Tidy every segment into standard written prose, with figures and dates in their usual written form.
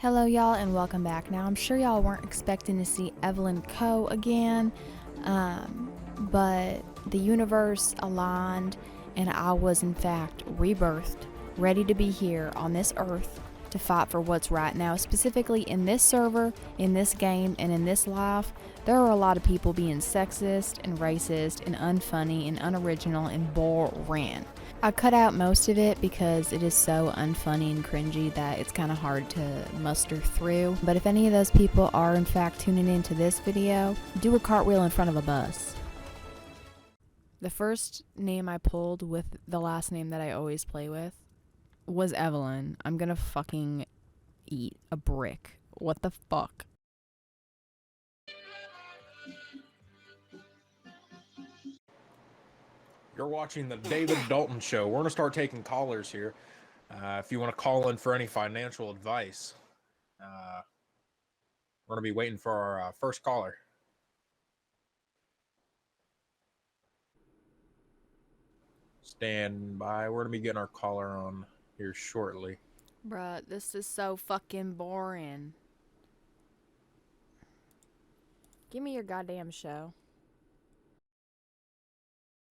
Hello y'all and welcome back. Now I'm sure y'all weren't expecting to see Evelyn Coe again, but the universe aligned and I was in fact rebirthed, ready to be here on this earth to fight for what's right. Now specifically in this server, in this game, and in this life, there are a lot of people being sexist and racist and unfunny and unoriginal and boring. I cut out most of it because it is so unfunny and cringy that it's kind of hard to muster through. But if any of those people are in fact tuning into this video, do a cartwheel in front of a bus. The first name I pulled with the last name that I always play with was Evelyn. I'm gonna fucking eat a brick. What the fuck? You're watching the David Dalton Show. We're going to start taking callers here. If you want to call in for any financial advice, we're going to be waiting for our first caller. Stand by. We're going to be getting our caller on here shortly. Bruh, this is so fucking boring. Give me your goddamn show.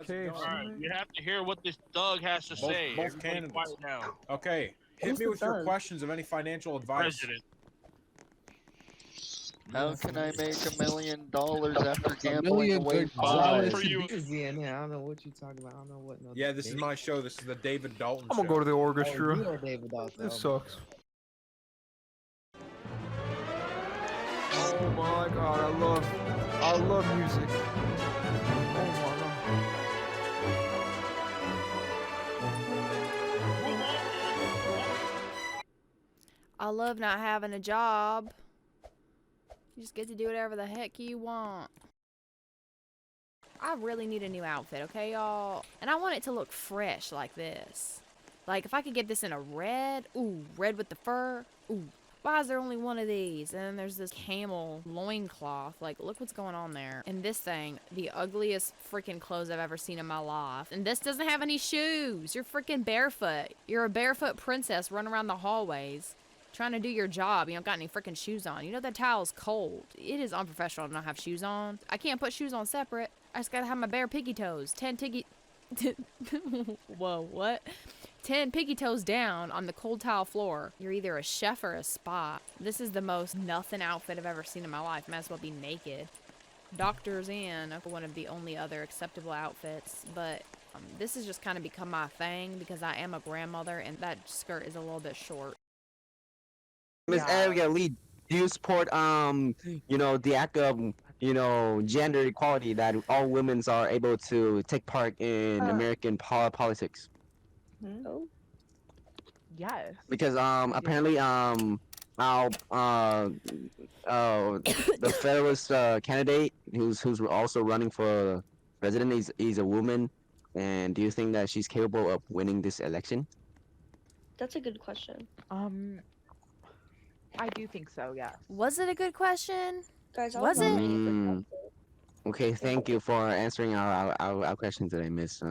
Okay, alright, you have to hear what this thug has to say. Both candidates. Quiet now. Okay, hit me with your questions of any financial advice. President. How can I make $1 million after gambling million away good five? For you. I don't know what you're talking about. I don't know what. No, Yeah, this is my show. This is the David Dalton I'm Show. gonna go to the Oh, orchestra. you are David Dalton. This sucks. Oh my god, I love music. Oh my god. I love not having a job. You just get to do whatever the heck you want. I really need a new outfit, okay, y'all? And I want it to look fresh like this. Like, if I could get this in a red, ooh, red with the fur, ooh. Why is there only one of these? And then there's this camel loincloth. Like, look what's going on there. And this thing, the ugliest freaking clothes I've ever seen in my life. And this doesn't have any shoes. You're freaking barefoot. You're a barefoot princess running around the hallways trying to do your job. You don't got any freaking shoes on. You know that towel's cold. It is unprofessional to not have shoes on. I can't put shoes on separate. I just gotta have my bare piggy toes. 10 piggy... Whoa, what? 10 piggy toes down on the cold tile floor. You're either a chef or a spy. This is the most nothing outfit I've ever seen in my life. Might as well be naked. Doctor's in, one of the only other acceptable outfits, but this has just kind of become my thing because I am a grandmother and that skirt is a little bit short. Miss Abigail Lee, do you support the act of gender equality that all women are able to take part in American politics? Oh. Yes. Because apparently the Federalist candidate who's also running for president, he's a woman, and do you think that she's capable of winning this election? That's a good question. I do think so, yes. Was it a good question? Guys, Was it? Okay, thank you for answering our question today, Miss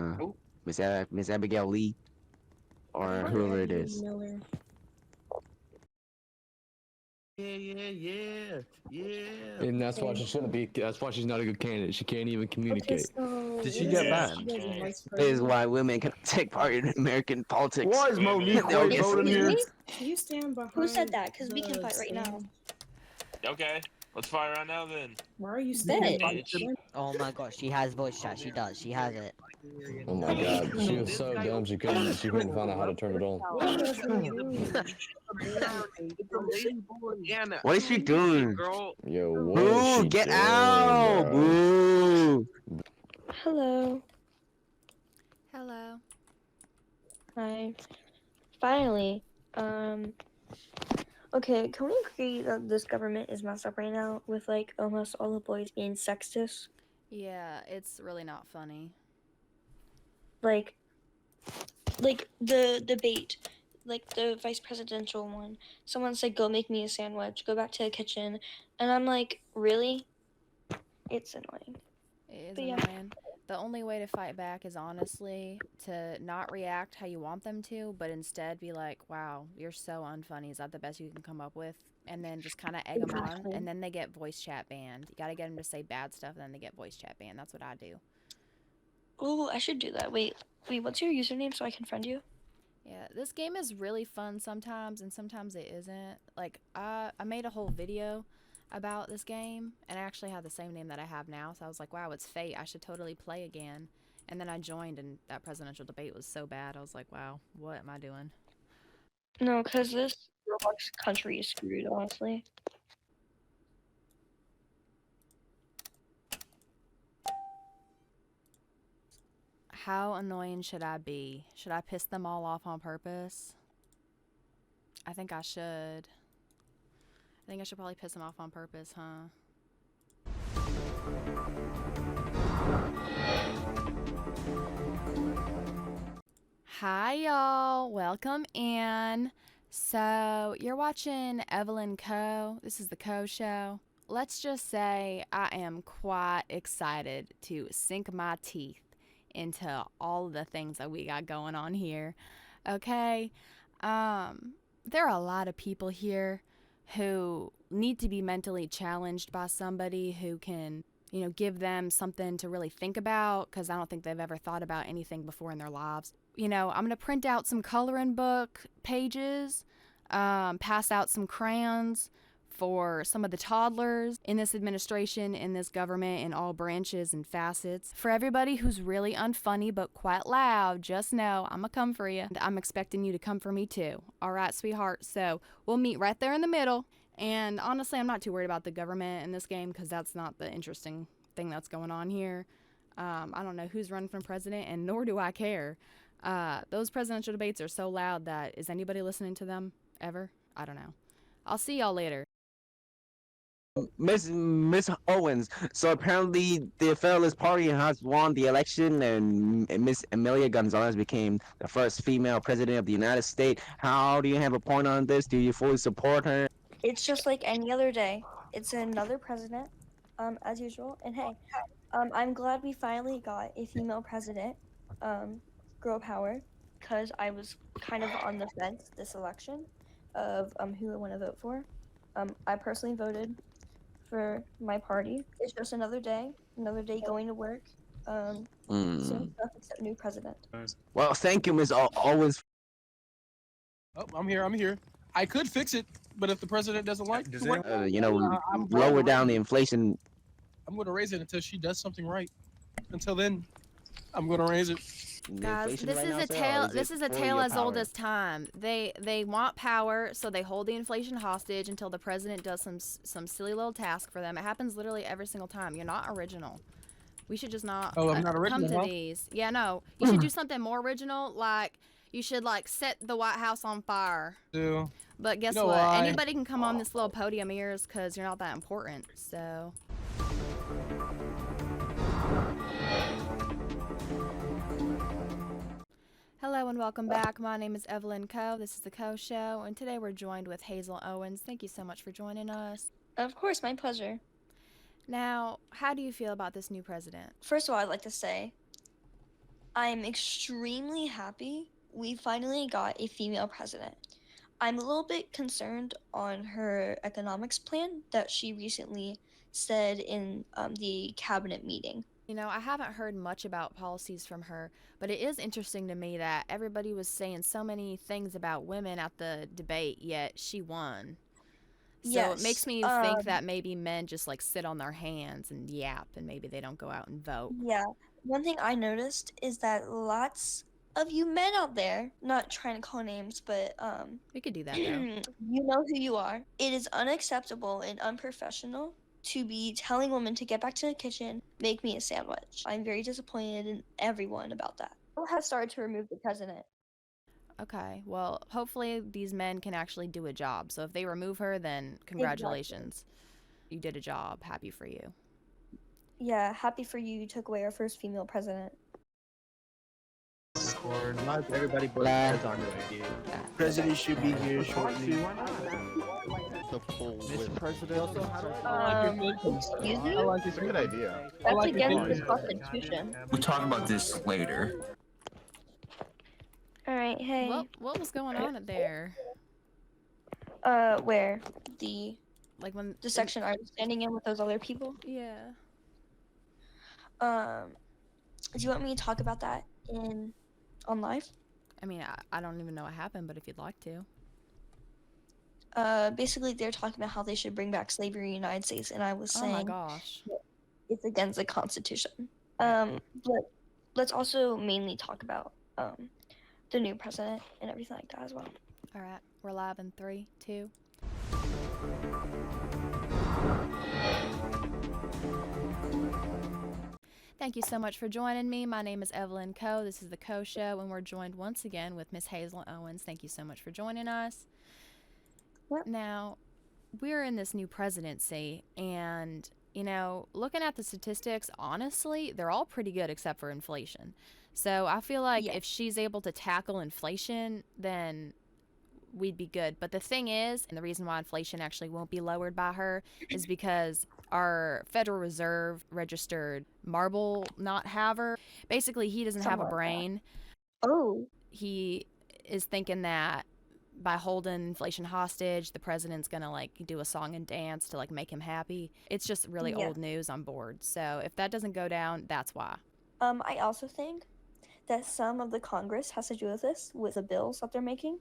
Abigail Lee, or whoever it is. Yeah. And that's why she shouldn't be. That's why she's not a good candidate. She can't even communicate. Did she get banned? This is why women can take part in American politics. Why is Monique No, White voting here? Can you stand behind? Who said that? Because we can fight right now. Okay, let's fight right now then. Why are you Said standing? Oh my gosh, she has voice chat. She does. She has it. Oh my god, she was so dumb she couldn't find out how to turn it on. What is she doing? Yo, what Boo! is she Get doing, out! bro? Boo! Hello. Hello. Hi. Finally. Okay, can we agree that this government is messed up right now with like almost all the boys being sexist? Yeah, it's really not funny. Like the debate, like the vice presidential one. Someone said, "Go make me a sandwich. Go back to the kitchen," and I'm like, really? It's annoying. It is But yeah. annoying. The only way to fight back is honestly to not react how you want them to, but instead be like, wow, you're so unfunny. Is that the best you can come up with? And then just kind of egg them on, and then they get voice chat banned. You gotta get them to say bad stuff, and then they get voice chat banned. That's what I do. Oh, I should do that. Wait, what's your username so I can friend you? Yeah, this game is really fun sometimes, and sometimes it isn't. Like, I made a whole video about this game, and I actually have the same name that I have now, so I was like, wow, it's fate. I should totally play again. And then I joined, and that presidential debate was so bad. I was like, wow, what am I doing? No, because this Roblox country is screwed, honestly. How annoying should I be? Should I piss them all off on purpose? I think I should. I think I should probably piss them off on purpose, huh? Hi, y'all. Welcome in. So, you're watching Evelyn Co. This is the Co Show. Let's just say I am quite excited to sink my teeth into all of the things that we got going on here. Okay? There are a lot of people here who need to be mentally challenged by somebody who can, you know, give them something to really think about, because I don't think they've ever thought about anything before in their lives. You know, I'm going to print out some coloring book pages, pass out some crayons for some of the toddlers in this administration, in this government, in all branches and facets. For everybody who's really unfunny but quite loud, just know I'm gonna come for you. And I'm expecting you to come for me too. All right, sweetheart? So we'll meet right there in the middle. And honestly, I'm not too worried about the government in this game, because that's not the interesting thing that's going on here. I don't know who's running for president, and nor do I care. Those presidential debates are so loud that, is anybody listening to them ever? I don't know. I'll see y'all later. Miss Owens. So apparently the Federalist Party has won the election, and Miss Amelia Gonzalez became the first female president of the United States. How do you have a point on this? Do you fully support her? It's just like any other day. It's another president, as usual. And hey, I'm glad we finally got a female president, girl power, because I was kind of on the fence this election of who I want to vote for. I personally voted for my party. It's just another day going to work. Same stuff except new president. Well, thank you, Miss Owens. Oh, I'm here. I could fix it, but if the president doesn't like Does it, Lower down the inflation. I'm going to raise it until she does something right. Until then, I'm going to raise it. Guys, this is a tale as old as time. They want power, so they hold the inflation hostage until the president does some silly little task for them. It happens literally every single time. You're not original. We should just not, I'm not original, come to these. Yeah, no. You should do something more original, like you should set the White House on fire. But guess what? Anybody can come on this little podium of yours, because you're not that important. So hello and welcome back. My name is Evelyn Co. This is the Co Show, and today we're joined with Hazel Owens. Thank you so much for joining us. Of course, my pleasure. Now, how do you feel about this new president? First of all, I'd like to say I'm extremely happy we finally got a female president. I'm a little bit concerned on her economics plan that she recently said in the cabinet meeting. You know, I haven't heard much about policies from her, but it is interesting to me that everybody was saying so many things about women at the debate, yet she won. So yes, it makes me think that maybe men just sit on their hands and yap, and maybe they don't go out and vote. Yeah. One thing I noticed is that lots of you men out there, not trying to call names, but we could do that though. You know who you are. It is unacceptable and unprofessional to be telling women to get back to the kitchen, make me a sandwich. I'm very disappointed in everyone about that. Who has started to remove the president? Okay, well, hopefully these men can actually do a job. So if they remove her, then congratulations. Exactly. You did a job. Happy for you. Yeah, happy for you. You took away our first female president. Or not everybody but on the idea. President should be here shortly. the pool Mr. with. President. Also, how do I Excuse me? like It's a good idea. That's against the Constitution. We'll talk about this later. Alright, hey. What was going on there? Where? The When the section I was standing in with those other people? Yeah. Do you want me to talk about that on live? I mean, I don't even know what happened, but if you'd like to. Basically they're talking about how they should bring back slavery in the United States, and I was saying Oh my gosh. it's against the Constitution. But let's also mainly talk about the new president and everything like that as well. All right, we're live in 3, 2. Thank you so much for joining me. My name is Evelyn Coe. This is the Coe Show, and we're joined once again with Miss Hazel Owens. Thank you so much for joining us. Yep. Now, we're in this new presidency, and, you know, looking at the statistics, honestly, they're all pretty good except for inflation. So I feel like if she's able to tackle inflation, then we'd be good. But the thing is, and the reason why inflation actually won't be lowered by her is because our Federal Reserve registered marble not haver, basically he doesn't have a brain. Oh. He is thinking that by holding inflation hostage, the president's gonna like do a song and dance to like make him happy. It's just really old news on board. So if that doesn't go down, that's why. I also think that some of the Congress has to do with this, with the bills that they're making,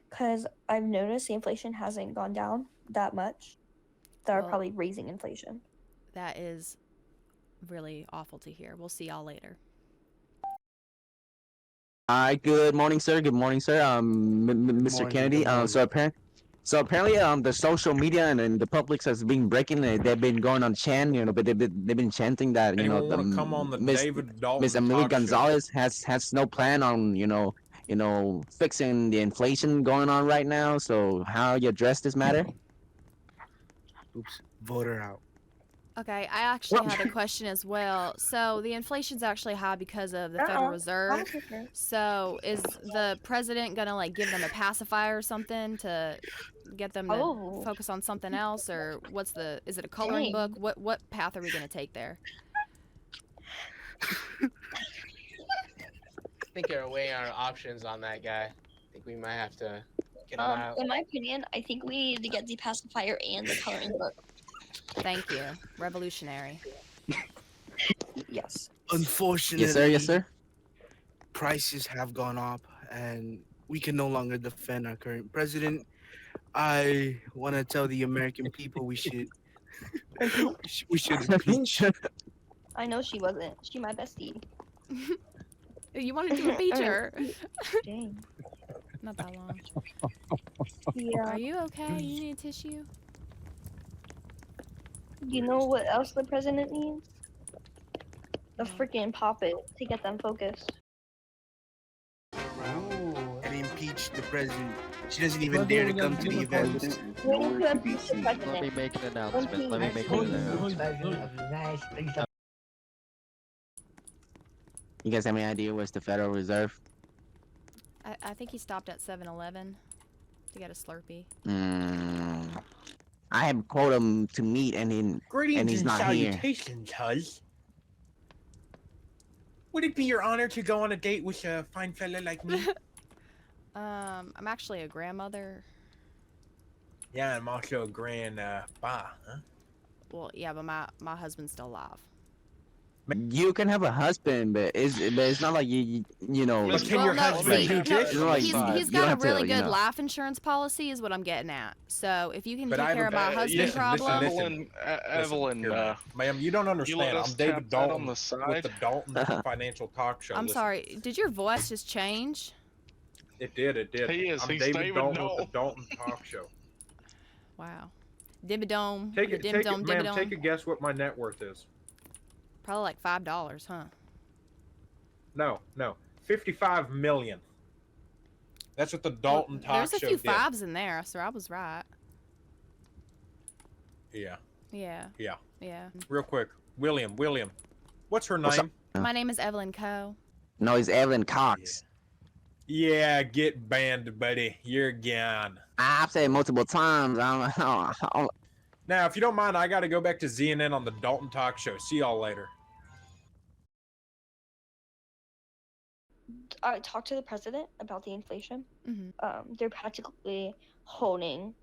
because I've noticed the inflation hasn't gone down that much. They're probably raising inflation. That is really awful to hear. We'll see y'all later. Hi, good morning, sir. Good morning, sir. Mr. Kennedy. So apparently, the social media and the public has been breaking. They've been going on chant, you know, but they've been chanting that, you know, come on the David Dalton Miss Amelia talk show? Gonzalez has no plan on, you know, fixing the inflation going on right now. So how you address this matter? Oops, vote her out. Okay, I actually had a question as well. So the inflation's actually high because of the Federal Reserve. So is the president gonna like give them a pacifier or something to get them to focus on something else, or is it a coloring book? What path are we gonna take there? I think you're weighing our options on that guy. I think we might have to get him out. In my opinion, I think we need to get the pacifier and the coloring book. Thank you. Revolutionary. Yes. Unfortunately, Yes, sir. Prices have gone up, and we can no longer defend our current president. I want to tell the American people we should impeach. I know she wasn't. She my bestie. You wanted to impeach her. Dang. Not that long. Yeah. Are you okay? You need a tissue? You know what else the president needs? A freaking puppet to get them focused. And impeach the president. She doesn't even dare to come to the event. We need to impeach the president. Let me make an announcement. Let me make an announcement. You guys have any idea what's the Federal Reserve? I think he stopped at 7-Eleven to get a Slurpee. I have quoted him to meet, and he's not here. Salutations, huz. Would it be your honor to go on a date with a fine fella like me? I'm actually a grandmother. Yeah, I'm also a grandpa, huh? Well, yeah, but my husband's still alive. You can have a husband, but it's not like you know. But can your husband do this? He's got a really good life insurance policy, is what I'm getting at. So if you can take care of my husband problem, Evelyn, ma'am, you don't understand. I'm David Dalton with the Dalton Financial Talk Show. I'm sorry. Did your voice just change? It did. It did. He is. I'm He's David Dalton with the Dalton Talk Show. Wow. Dibba-dome. Take a guess what my net worth is. Probably like $5, huh? No, 55 million. That's what the Dalton Talk Show did. There's a few fives in there, so I was right. Yeah. Yeah. Real quick, William. What's her name? My name is Evelyn Coe. No, it's Evelyn Cox. Yeah, get banned, buddy. You're gone. I've said it multiple times. I don't, Now, if you don't mind, I got to go back to CNN on the Dalton Talk Show. See y'all later. I talked to the president about the inflation. Mm-hmm. They're practically holding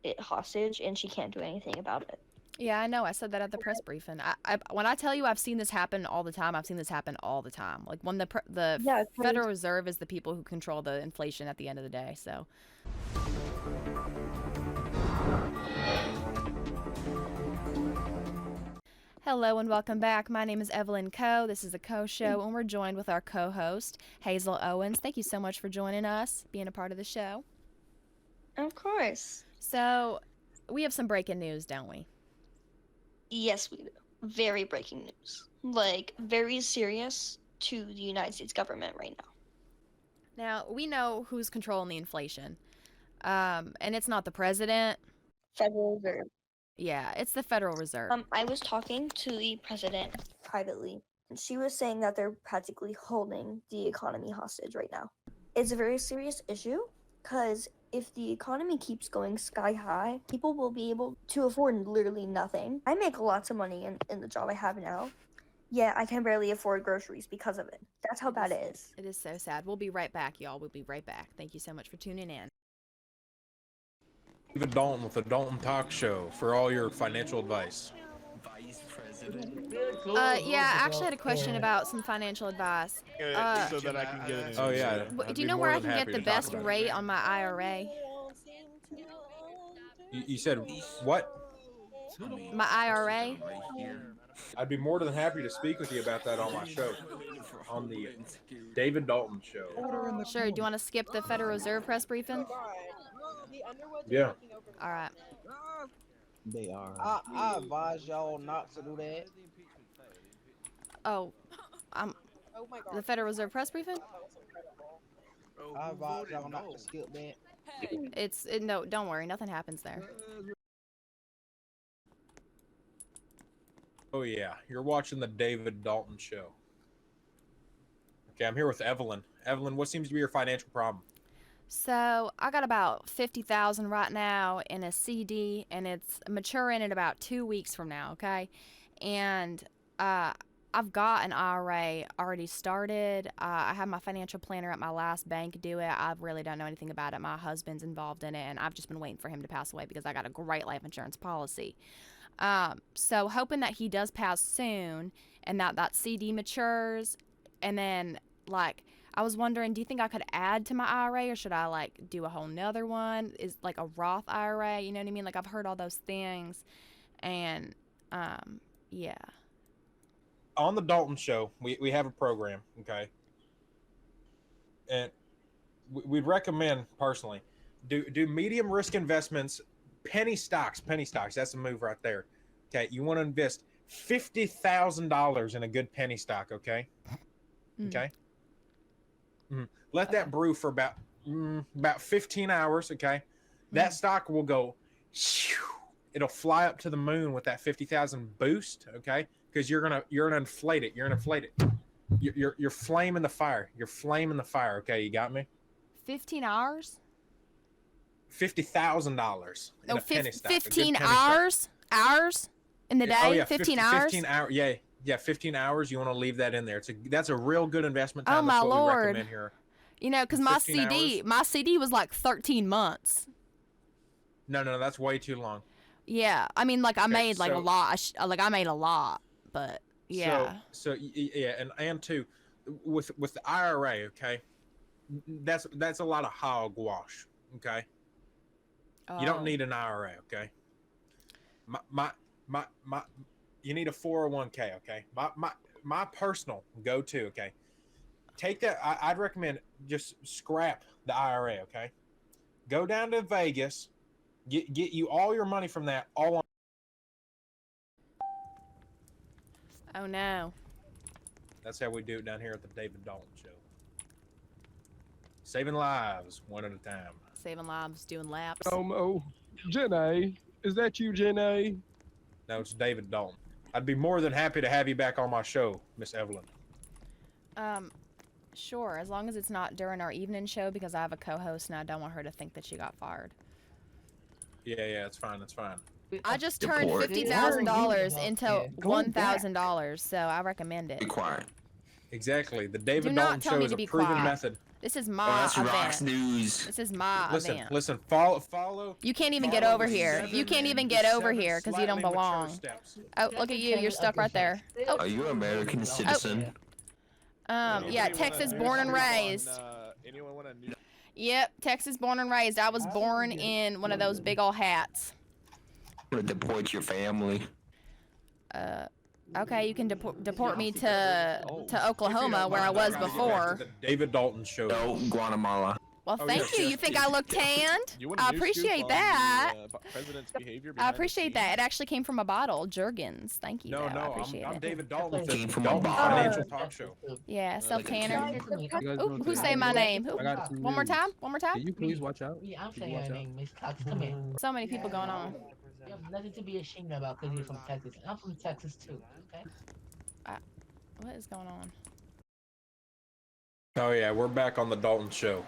it hostage, and she can't do anything about it. Yeah, I know. I said that at the press briefing. When I tell you I've seen this happen all the time, I've seen this happen all the time. Like when the Yeah, Federal Reserve is the people who control the inflation at the end of the day. So. Hello and welcome back. My name is Evelyn Coe. This is the Coe Show, and we're joined with our co-host, Hazel Owens. Thank you so much for joining us, being a part of the show. Of course. So, we have some breaking news, don't we? Yes, we do. Very breaking news. Like, very serious to the United States government right now. Now, we know who's controlling the inflation. And it's not the president. Federal Reserve. Yeah, it's the Federal Reserve. I was talking to the president privately, and she was saying that they're practically holding the economy hostage right now. It's a very serious issue, because if the economy keeps going sky high, people will be able to afford literally nothing. I make lots of money in the job I have now. Yeah, I can barely afford groceries because of it. That's how bad it is. It is so sad. We'll be right back, y'all. We'll be right back. Thank you so much for tuning in. David Dalton with the Dalton Talk Show for all your financial advice. Vice President. Yeah, I actually had a question about some financial advice. So that I can get it. Oh yeah. Do you know where I can get the best rate on my IRA? You said what? My IRA? I'd be more than happy to speak with you about that on my show, on the David Dalton Show. Sure. Do you want to skip the Federal Reserve press briefing? Yeah. All right. They are. I advise y'all not to do that. Oh, the Federal Reserve press briefing? I advise y'all not to skip that. No, don't worry. Nothing happens there. Oh yeah, you're watching the David Dalton Show. Okay, I'm here with Evelyn. Evelyn, what seems to be your financial problem? So I got about $50,000 right now in a CD, and it's maturing in about 2 weeks from now. Okay, and I've got an IRA already started. I had my financial planner at my last bank do it. I really don't know anything about it. My husband's involved in it, and I've just been waiting for him to pass away because I got a great life insurance policy. So hoping that he does pass soon, and that CD matures, and then like. I was wondering, do you think I could add to my IRA, or should I like do a whole nother one? Is like a Roth IRA, you know what I mean? Like I've heard all those things, and yeah. On the Dalton Show, we have a program, okay? And we'd recommend personally do medium risk investments, penny stocks. That's a move right there. Okay, you want to invest $50,000 in a good penny stock, okay? Okay. Let that brew for about 15 hours, okay? That stock will go, it'll fly up to the moon with that 50,000 boost, okay? Because you're gonna inflate it. You're flaming the fire. You're flaming the fire, okay? You got me? 15 hours? $50,000 in a penny stock. 15 hours? Hours in the day? Oh, yeah, 15 hours? 15 hours. Yeah, 15 hours. You want to leave that in there. That's a real good investment time. Oh my That's what Lord! we recommend here. You know, because my CD was like 13 months. No, that's way too long. Yeah, I mean, like I made like so- a lot. I made a lot, but yeah. So yeah, and two, with the IRA, okay, that's a lot of hogwash, okay. You don't need an IRA, okay. My you need a 401k, okay. My personal go-to, okay. Take that. I'd recommend just scrap the IRA, okay. Go down to Vegas, get you all your money from that all on. Oh no. That's how we do it down here at the David Dalton Show. Saving lives one at a time. Saving lives, doing laps. Oh, Jenny, is that you, Jenny? No, it's David Dalton. I'd be more than happy to have you back on my show, Miss Evelyn. Sure, as long as it's not during our evening show because I have a co-host and I don't want her to think that she got fired. Yeah, it's fine. It's fine. I just turned Deport. $50,000 into $1,000, so I recommend it. Be quiet. Exactly. The Do David not Dalton tell Show me is to a be proven quiet. method. This is Oh, my that's Rock's event. news. This is my event. Listen. Follow. You can't even get over here. You can't even get over here because you don't slightly mature belong. steps. Oh, look at you. You're stuck right there. Oh, Are you an American citizen? yeah, Texas born and raised. Yep, Texas born and raised. I was born in one of those big old hats. I'm gonna deport your family. Okay, you can deport me to Oklahoma where I was before. The David Dalton Show. No, Guatemala. Well, Oh, thank yes, you. yes. You think I look tanned? I appreciate that. I appreciate that. It actually came from a bottle, Jergens. Thank you. No, though. I appreciate I'm it. David Dalton. Came The from a Dalton bottle. Financial Talk Show. Yeah, self tanner. You Ooh, who say my name? Who? I got some One more news. time. One more time. Can you please watch out? Yeah, I'm Can saying you watch your out? name, Miss Cox. Come here. So many people going on. You have nothing to be ashamed about because you're from Texas. I'm from Texas too. Okay. What is going on? Oh yeah, we're back on the Dalton Show.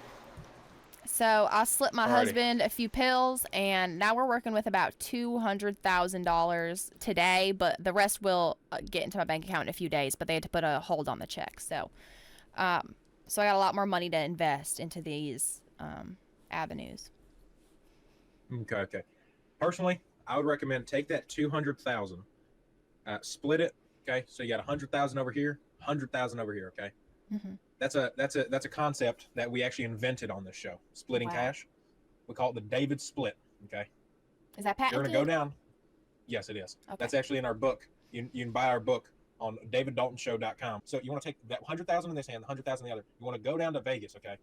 So I slipped my Alrighty. husband a few pills, and now we're working with about $200,000 today, but the rest will get into my bank account in a few days. But they had to put a hold on the check, so I got a lot more money to invest into these avenues. Okay. Personally, I would recommend take that 200,000, split it. Okay, so you got 100,000 over here, 100,000 over here. Okay. Mm-hmm. That's a concept that we actually invented on this show. Splitting cash. We call it the David split. Okay. Is that You're patented? gonna go down. Yes, it is. Okay. That's actually in our book. You can buy our book on daviddaltonshow.com. So you want to take that 100,000 in this hand, 100,000 in the other. You want to go down to Vegas. Okay.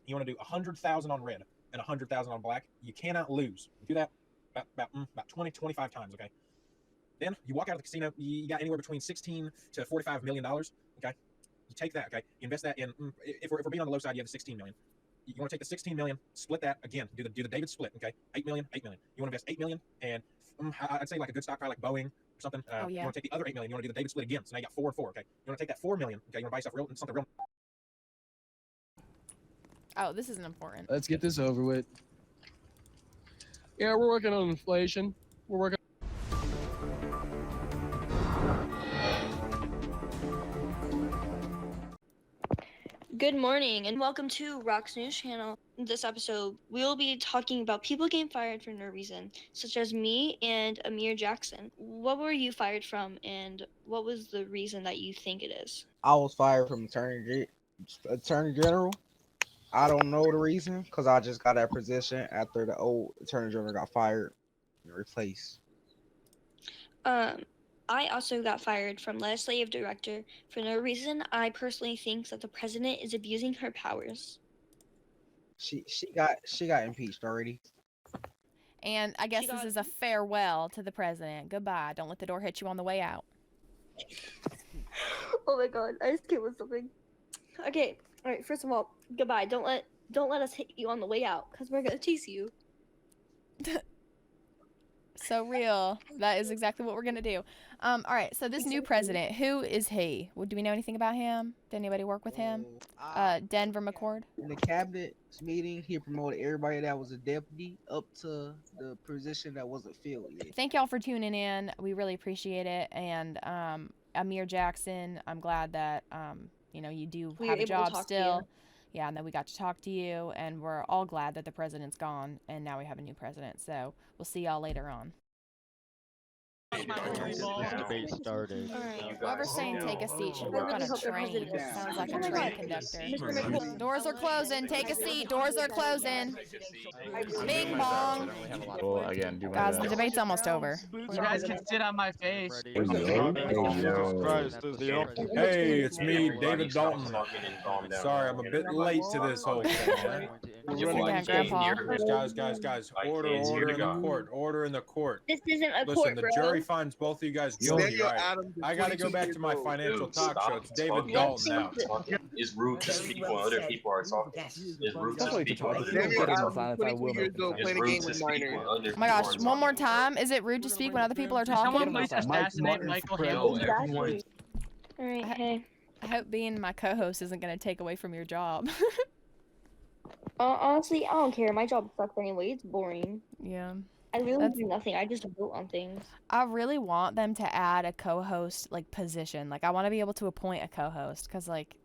You want to do 100,000 on red and 100,000 on black. You cannot lose. Do that about 20, 25 times. Okay. Then you walk out of the casino. You got anywhere between $16 to $45 million. Okay. You take that, okay? You invest that in. If we're being on the low side, you have the 16 million. You want to take the 16 million, split that again. Do the David split, okay? 8 million, 8 million. You want to invest 8 million, and I'd say like a good stock, probably like Boeing or something. Oh, yeah. You want to take the other 8 million. You want to do the David split again. So now you got 4 and 4, okay? You want to take that 4 million, okay? You want to buy something real. Oh, this isn't important. Let's get this over with. Yeah, we're working on inflation. We're working. Good morning and welcome to Rock's News Channel. In this episode, we'll be talking about people getting fired for no reason, such as me and Amir Jackson. What were you fired from, and what was the reason that you think it is? I was fired from Attorney General. I don't know the reason, because I just got that position after the old Attorney General got fired and replaced. I also got fired from legislative director for no reason. I personally think that the president is abusing her powers. She got impeached already. And I guess this is a farewell to the president. Goodbye. Don't let the door hit you on the way out. Oh my god, I just came with something. Okay, all right. First of all, goodbye. Don't let us hit you on the way out, because we're gonna tease you. So real. That is exactly what we're gonna do. All right. So this new president, who is he? Do we know anything about him? Did anybody work with him? Denver McCord. In the cabinet meeting, he promoted everybody that was a deputy up to the position that wasn't filled yet. Thank y'all for tuning in. We really appreciate it. And Amir Jackson, I'm glad that you do have a job still. Yeah, and then we got to talk to you, and we're all glad that the president's gone, and now we have a new president. So we'll see y'all later on. Debate started. Whoever's saying take a seat should work on a train. Sounds like a train conductor. Doors are closing. Take a seat. Doors are closing. Bing bong. Well, again, Guys, the debate's almost over. You guys can sit on my face. Hey, it's me, David Dalton. Sorry, I'm a bit late to this whole thing, man. Guys, order in the court. Order in the court. This isn't a Listen, court, the bro. jury finds both of you guys guilty, right? I gotta go back to my financial talk show. It's David Dalton now. It's rude to speak when other people are talking. It's rude to speak when other Oh my gosh, one more time. Is it rude to speak when other people are talking? Someone please assassinate Michael Hill. Exactly. Alright, hey. I hope being my co-host isn't going to take away from your job. Honestly, I don't care. My job sucks anyway. It's boring. Yeah. I really do nothing. I just vote on things. I really want them to add a co-host like position. Like I want to be able to appoint a co-host because like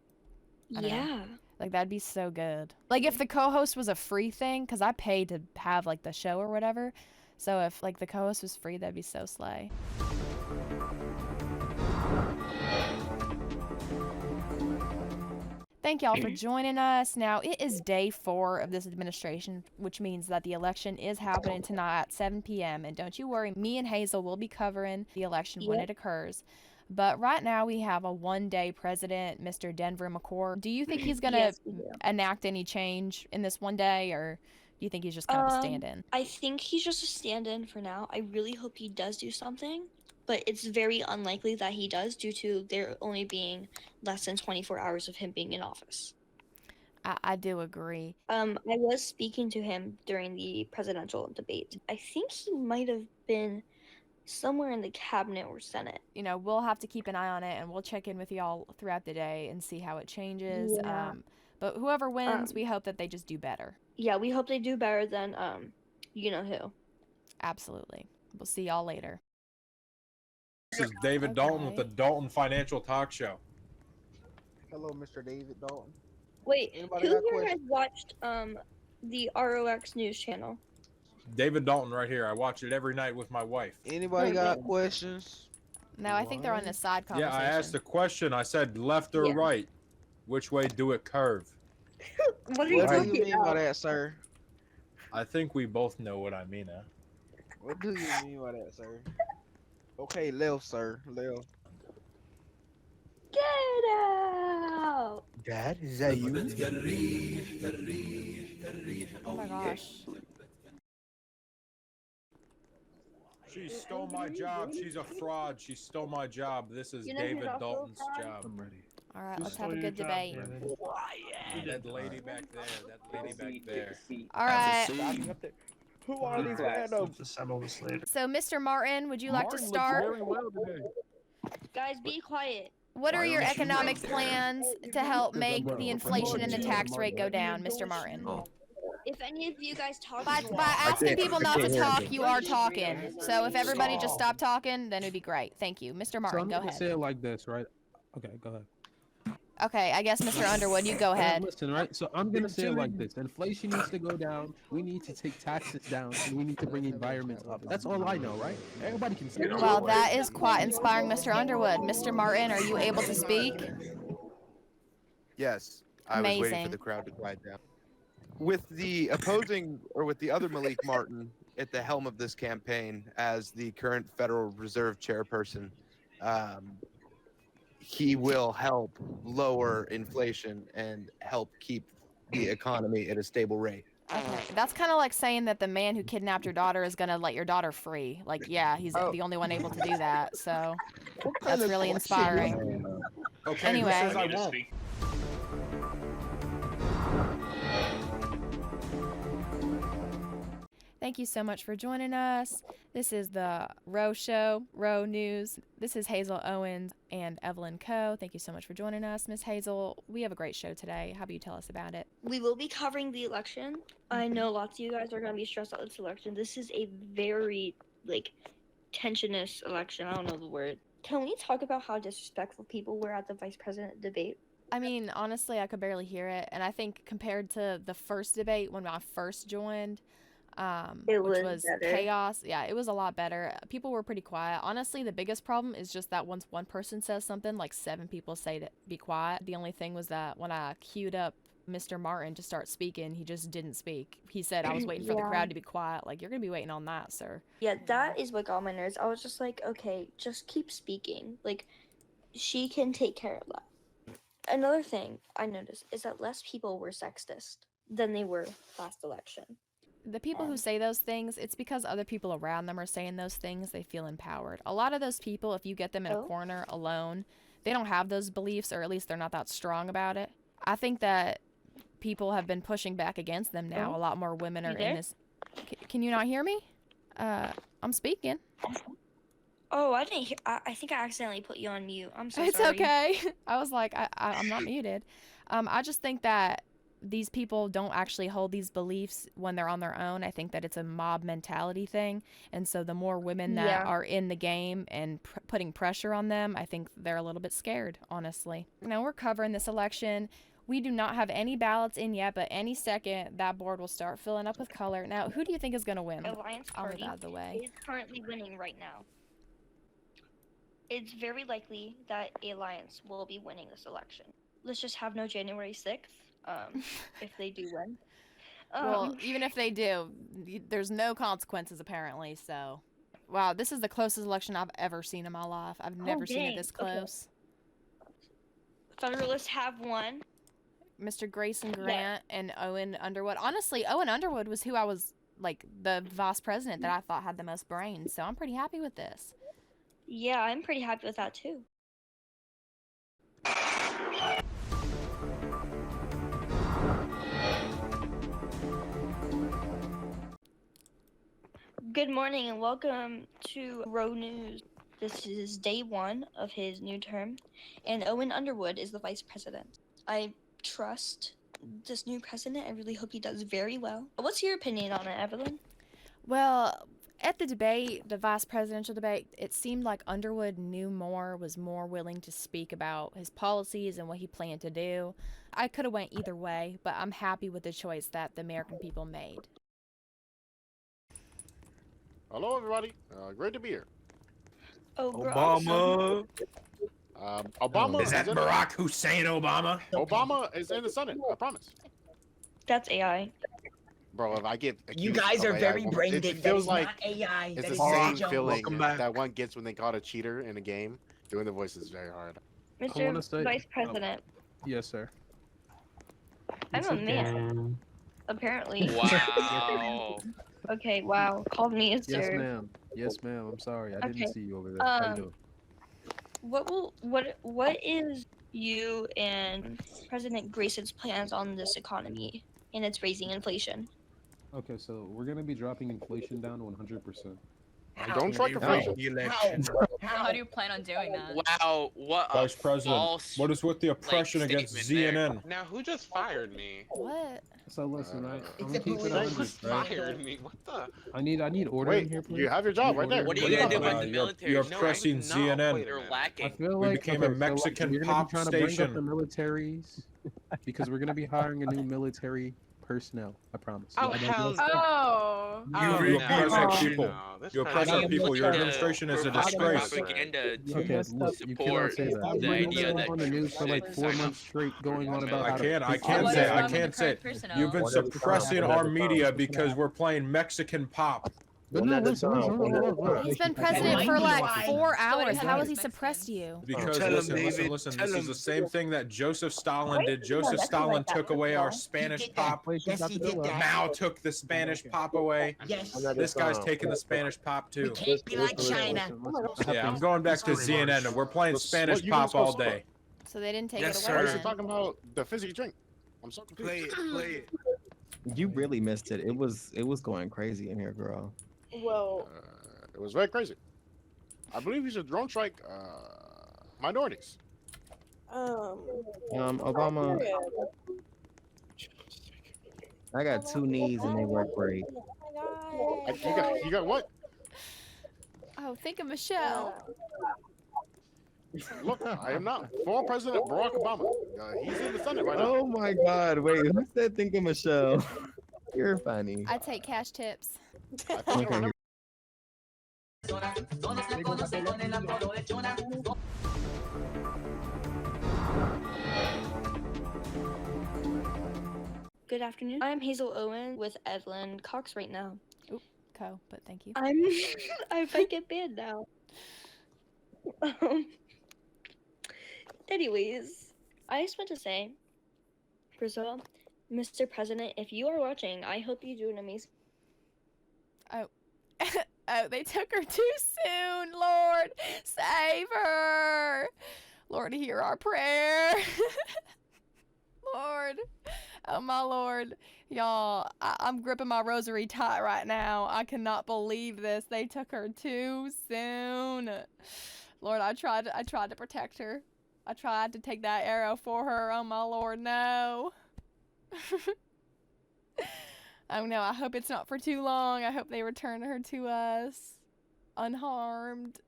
I don't know. Like that'd be so good. Like if the co-host was a free thing, because I paid to have like the show or whatever. So if like the co-host was free, that'd be so slay. Thank y'all for joining us. Now, it is day 4 of this administration, which means that the election is happening tonight at 7 p.m. And don't you worry, me and Hazel will be covering the election when it occurs. But right now, we have a one-day president, Mr. Denver McCord. Do you think he's going to enact any change in this one day, or do you think he's just kind of a stand-in? I think he's just a stand-in for now. I really hope he does do something. But it's very unlikely that he does due to there only being less than 24 hours of him being in office. I do agree. I was speaking to him during the presidential debate. I think he might have been somewhere in the cabinet or Senate. You know, we'll have to keep an eye on it, and we'll check in with y'all throughout the day and see how it changes. Yeah. But whoever wins, we hope that they just do better. Yeah, we hope they do better than, you know who. Absolutely. We'll see y'all later. This is David Dalton with the Dalton Financial Talk Show. Hello, Mr. David Dalton. Wait, Anybody who got here has watched the ROX news channel? David Dalton right here. I watch it every night with my wife. Anybody got questions? No, I think they're on the side Yeah, conversation. I asked a question. I said left or right. Which way do it curve? What are you talking mean about? by that, sir? I think we both know what I mean. What do you mean by that, sir? Okay, left, sir. Left. Get out! Dad, is that you? Oh my gosh. She stole my job. She's a fraud. She stole my job. This is You know who's David also a Dalton's fraud? job. I'm ready. All right, let's have a good debate. That lady back there. That lady back there. All right. Who are these randoms? To settle this later. So, Mr. Martin, would you like to start? Guys, be quiet. What are your economic plans to help make the inflation and the tax rate go down, Mr. Martin? If any of you guys talk, By asking people not to talk, you are talking. So if everybody just stopped talking, then it'd be great. Thank you. Mr. Martin, go I'm gonna say ahead. it like this, right? Okay, go ahead. Okay, I guess Mr. Underwood, you go ahead. Listen, right? So I'm gonna say it like this: inflation needs to go down. We need to take taxes down, and we need to bring environment up. That's all I know, right? Everybody can say that. Well, that is quite inspiring, Mr. Underwood. Mr. Martin, are you able to speak? Yes, I was waiting Amazing. for the crowd to quiet down. With the opposing, or with the other Malik Martin at the helm of this campaign as the current Federal Reserve chairperson, he will help lower inflation and help keep the economy at a stable rate. Okay, that's kind of like saying that the man who kidnapped your daughter is gonna let your daughter free. Like, yeah, he's the only one able to do that. So that's really inspiring. Okay, Anyway. who says I won't? Thank you so much for joining us. This is the Row Show, Row News. This is Hazel Owens and Evelyn Coe. Thank you so much for joining us. Miss Hazel, we have a great show today. How about you tell us about it? we will be covering the election. I know lots of you guys are going to be stressed out with this election. This is a very, tensionous election. I don't know the word. Can we talk about how disrespectful people were at the vice president debate? I mean, honestly, I could barely hear it. And I think compared to the first debate when I first joined, It which was was better. chaos. Yeah, it was a lot better. People were pretty quiet. Honestly, the biggest problem is just that once one person says something, like 7 people say to be quiet. The only thing was that when I queued up Mr. Martin to start speaking, he just didn't speak. He said, I was waiting for the Yeah. crowd to be quiet. Like, you're going to be waiting on that, sir. Yeah, that is what got on my nerves. I was just like, okay, just keep speaking. Like, she can take care of that. Another thing I noticed is that less people were sexist than they were last election. The people who say those things, it's because other people around them are saying those things. They feel empowered. A lot of those people, if you get them in a corner alone, they don't have those beliefs, or at least they're not that strong about it. I think that people have been pushing back against them now. A lot more women are in this. Can you not hear me? I'm speaking. Oh, I didn't hear. I think I accidentally put you on mute. I'm so It's sorry. okay. I was like, I'm not muted. I just think that these people don't actually hold these beliefs when they're on their own. I think that it's a mob mentality thing. And so the more women that Yeah. are in the game and putting pressure on them, I think they're a little bit scared, honestly. Now we're covering this election. We do not have any ballots in yet, but any second that board will start filling up with color. Now, who do you think is going to win? Alliance I'll move Party out of the way. is currently winning right now. It's very likely that Alliance will be winning this election. Let's just have no January 6th, if they do win. Well, even if they do, there's no consequences apparently, so. Wow, this is the closest election I've ever seen in my life. I've never seen it dang. this Okay. close. Federalists have won. Mr. Grayson Grant and Owen Underwood. Honestly, Owen Underwood was who I was, like, the vice president that I thought had the most brains, so I'm pretty happy with this. Yeah, I'm pretty happy with that too. Good morning and welcome to Row News. This is day 1 of his new term, and Owen Underwood is the vice president. I trust this new president. I really hope he does very well. What's your opinion on it, Evelyn? Well, at the debate, the vice presidential debate, it seemed like Underwood knew more, was more willing to speak about his policies and what he planned to do. I could have went either way, but I'm happy with the choice that the American people made. Hello, everybody. Great to be here. Oh, Obama. Obama Is that in Barack Hussein Obama? Obama is in the Senate. I promise. That's AI. Bro, if I get You accused guys of are AI very woman, brain it dead. That feels is like not AI. it's That the is same Joe. feeling Welcome back. that one gets when they caught a cheater in a game. Doing the voice is very hard. wanna say- Mr. Vice President, Yes, sir. I'm a man. Apparently. Wow. Okay, wow. Called me a Yes, sir. ma'am. Yes, ma'am. I'm sorry. I didn't Okay. see you over there. How you doing? What is you and President Grayson's plans on this economy and its raising inflation? Okay, so we're gonna be dropping inflation down 100%. Don't track inflation. How do you plan on doing that? Wow, what a Vice President, false, what is with the oppression against statement there. CNN? Now, who just fired me? What? So listen, I'm It's gonna a keep it political 100, right? Fired me? What the? I need order Wait, in here, please. you have your job right there. What are What you are gonna you do talking with the about? military? You're No, pressing no, CNN. You're I lacking. feel We like became a okay, so, Mexican you're gonna pop be trying to bring station. up the militaries because we're gonna be hiring a new military personnel. I promise. Oh, I don't hell know. Oh. You oppress our people. This You oppress our president people. Your is administration is a providing disgrace. propaganda to Okay, look, you cannot support say that. the You've idea been that on the news for like 4 months straight going on about how to I fix can't it. say. I wrong with can't the say. current personnel? You've been Whatever suppressing sounds- our whatever media sounds. because we're playing Mexican pop. But no, listen, look. He's been president for like 4 hours. Somebody How has has he to suppressed you? Because Tell him, listen, David, listen. tell This is him. the same thing that Joseph Stalin did. Joseph Stalin took away our Spanish pop. Yes, he did that. Mao took the Spanish pop away. Yes. This guy's taking the Spanish pop We too. can't be like China. Yeah, I'm going back to CNN and we're playing Spanish you pop gonna all smoke? day. So they didn't take Yes, it away. sir. We're then. talking about the fizzy drink. I'm so confused. Play it. Play it. You really missed it. It was going crazy in here, girl. Well, It was very crazy. I believe you should drone strike minorities. Obama. I got 2 knees and they work great. You got what? Oh, think of Michelle. Look, I am not. Former President Barack Obama. He's in the Senate right now. Oh my God! Wait, who said think of Michelle? You're funny. I take cash tips. Okay. good afternoon. I'm Hazel Owen with Evelyn Cox right now. Oop, Co, but thank you. I might get banned now. Anyways, I just want to say, first of all, Mr. President, if you are watching, I hope you do an amazing. Oh. Oh, they took her too soon. Lord, save her. Lord, hear our prayer. Lord. Oh my lord. Y'all, I'm gripping my rosary tight right now. I cannot believe this. They took her too soon. Lord, I tried to protect her. I tried to take that arrow for her. Oh my lord, no. Oh no, I hope it's not for too long. I hope they return her to us unharmed.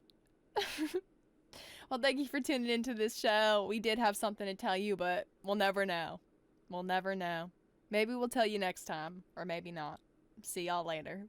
Well, thank you for tuning into this show. We did have something to tell you, but we'll never know. We'll never know. Maybe we'll tell you next time, or maybe not. See y'all later.